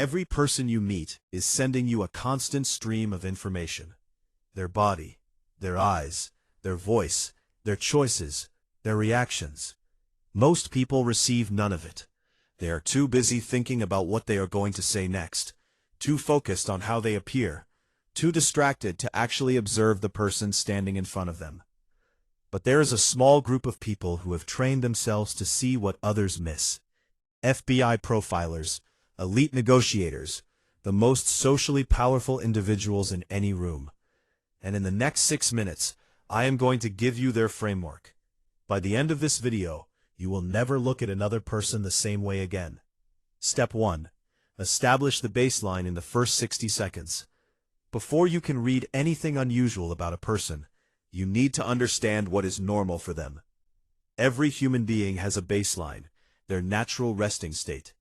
Every person you meet is sending you a constant stream of information. Their body, their eyes, their voice, their choices, their reactions. Most people receive none of it. They are too busy thinking about what they are going to say next, too focused on how they appear, too distracted to actually observe the person standing in front of them. But there is a small group of people who have trained themselves to see what others miss. FBI profilers, elite negotiators, the most socially powerful individuals in any room. And in the next 6 minutes, I am going to give you their framework. By the end of this video, you will never look at another person the same way again. Step 1. Establish the baseline in the first 60 seconds. Before you can read anything unusual about a person, you need to understand what is normal for them. Every human being has a baseline, their natural resting state.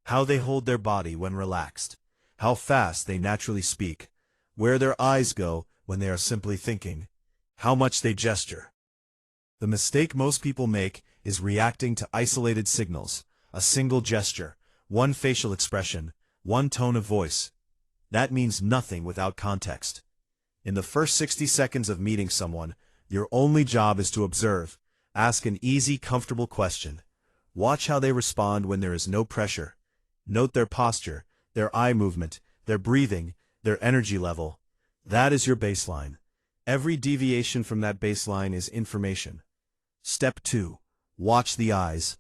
How they hold their body when relaxed, how fast they naturally speak, where their eyes go when they are simply thinking, how much they gesture. The mistake most people make is reacting to isolated signals, a single gesture, one facial expression, one tone of voice. That means nothing without context. In the first 60 seconds of meeting someone, your only job is to observe, ask an easy, comfortable question. Watch how they respond when there is no pressure. Note their posture, their eye movement, their breathing, their energy level. That is your baseline. Every deviation from that baseline is information. Step 2. Watch the eyes.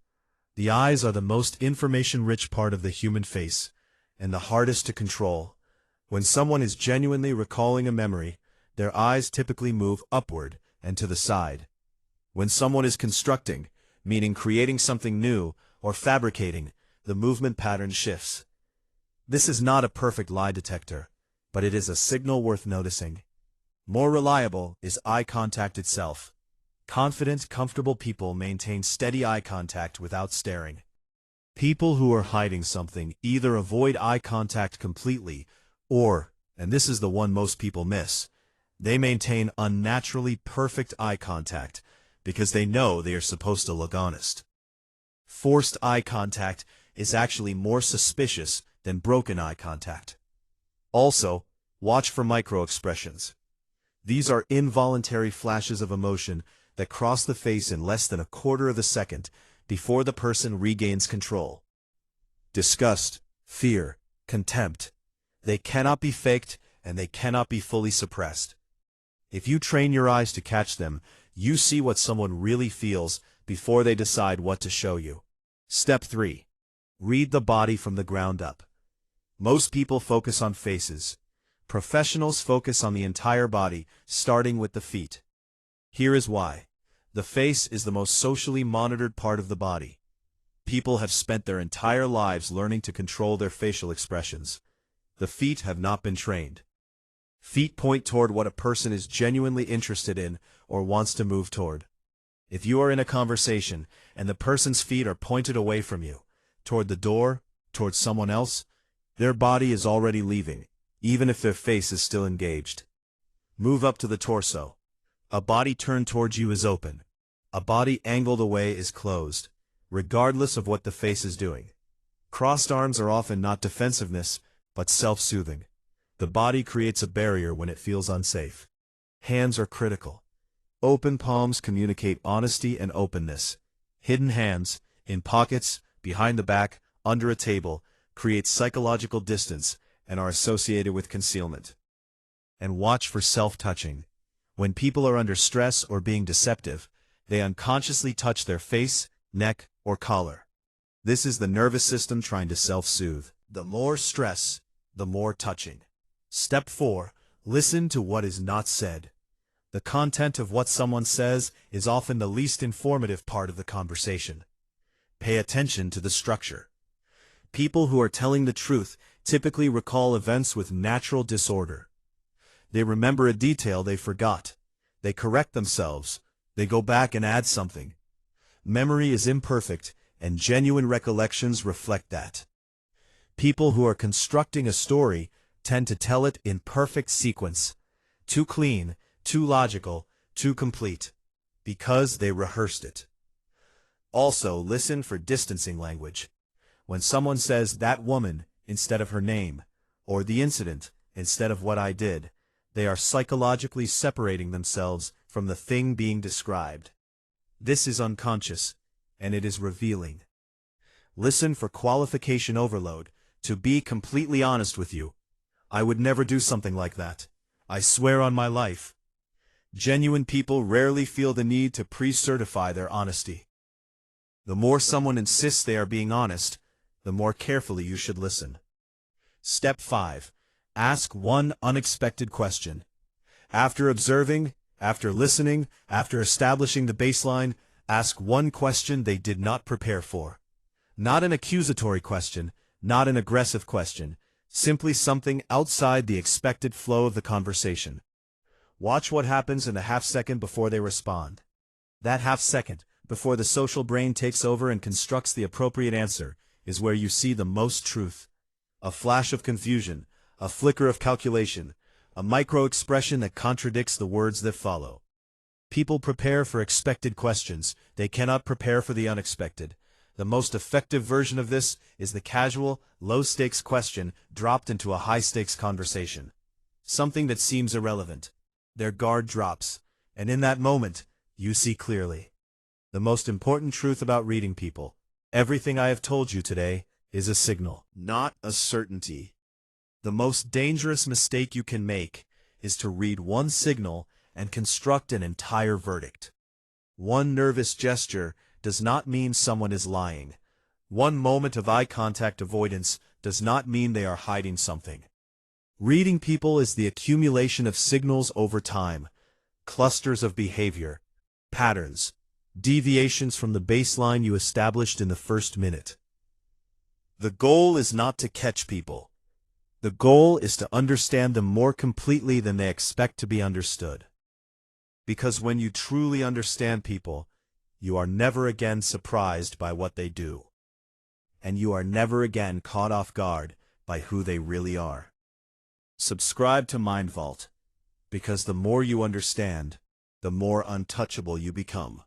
The eyes are the most information-rich part of the human face, and the hardest to control. When someone is genuinely recalling a memory, their eyes typically move upward and to the side. When someone is constructing, meaning creating something new, or fabricating, the movement pattern shifts. This is not a perfect lie detector, but it is a signal worth noticing. More reliable is eye contact itself. Confident, comfortable people maintain steady eye contact without staring. People who are hiding something either avoid eye contact completely or, and this is the one most people miss, they maintain unnaturally perfect eye contact because they know they are supposed to look honest. Forced eye contact is actually more suspicious than broken eye contact. Also, watch for micro-expressions. These are involuntary flashes of emotion that cross the face in less than a quarter of a second before the person regains control. Disgust, fear, contempt. They cannot be faked and they cannot be fully suppressed. If you train your eyes to catch them, you see what someone really feels before they decide what to show you. Step 3. Read the body from the ground up. Most people focus on faces. Professionals focus on the entire body, starting with the feet. Here is why. The face is the most socially monitored part of the body. People have spent their entire lives learning to control their facial expressions. The feet have not been trained. Feet point toward what a person is genuinely interested in or wants to move toward. If you are in a conversation and the person's feet are pointed away from you, toward the door, toward someone else, their body is already leaving, even if their face is still engaged. Move up to the torso. A body turned towards you is open. A body angled away is closed, regardless of what the face is doing. Crossed arms are often not defensiveness, but self-soothing. The body creates a barrier when it feels unsafe. Hands are critical. Open palms communicate honesty and openness. Hidden hands, in pockets, behind the back, under a table, create psychological distance and are associated with concealment. And watch for self-touching. When people are under stress or being deceptive, they unconsciously touch their face, neck, or collar. This is the nervous system trying to self-soothe. The more stress, the more touching. Step 4. Listen to what is not said. The content of what someone says is often the least informative part of the conversation. Pay attention to the structure. People who are telling the truth typically recall events with natural disorder. They remember a detail they forgot. They correct themselves. They go back and add something. Memory is imperfect, and genuine recollections reflect that. People who are constructing a story tend to tell it in perfect sequence. Too clean, too logical, too complete. Because they rehearsed it. Also, listen for distancing language. When someone says, "that woman," instead of her name, or the incident instead of what I did, they are psychologically separating themselves from the thing being described. This is unconscious, and it is revealing. Listen for qualification overload. To be completely honest with you, I would never do something like that. I swear on my life. Genuine people rarely feel the need to pre-certify their honesty. The more someone insists they are being honest, the more carefully you should listen. Step 5. Ask one unexpected question. After observing, after listening, after establishing the baseline, ask one question they did not prepare for. Not an accusatory question, not an aggressive question, simply something outside the expected flow of the conversation. Watch what happens in the half-second before they respond. That half-second, before the social brain takes over and constructs the appropriate answer, is where you see the most truth. A flash of confusion, a flicker of calculation, a micro-expression that contradicts the words that follow. People prepare for expected questions. They cannot prepare for the unexpected. The most effective version of this is the casual, low-stakes question dropped into a high-stakes conversation. Something that seems irrelevant. Their guard drops, and in that moment, you see clearly. The most important truth about reading people, everything I have told you today, is a signal, not a certainty. The most dangerous mistake you can make is to read one signal and construct an entire verdict. One nervous gesture does not mean someone is lying. One moment of eye contact avoidance does not mean they are hiding something. Reading people is the accumulation of signals over time, clusters of behavior, patterns, deviations from the baseline you established in the first minute. The goal is not to catch people. The goal is to understand them more completely than they expect to be understood. Because when you truly understand people, you are never again surprised by what they do. And you are never again caught off guard by who they really are. Subscribe to Mind Vault, because the more you understand, the more untouchable you become.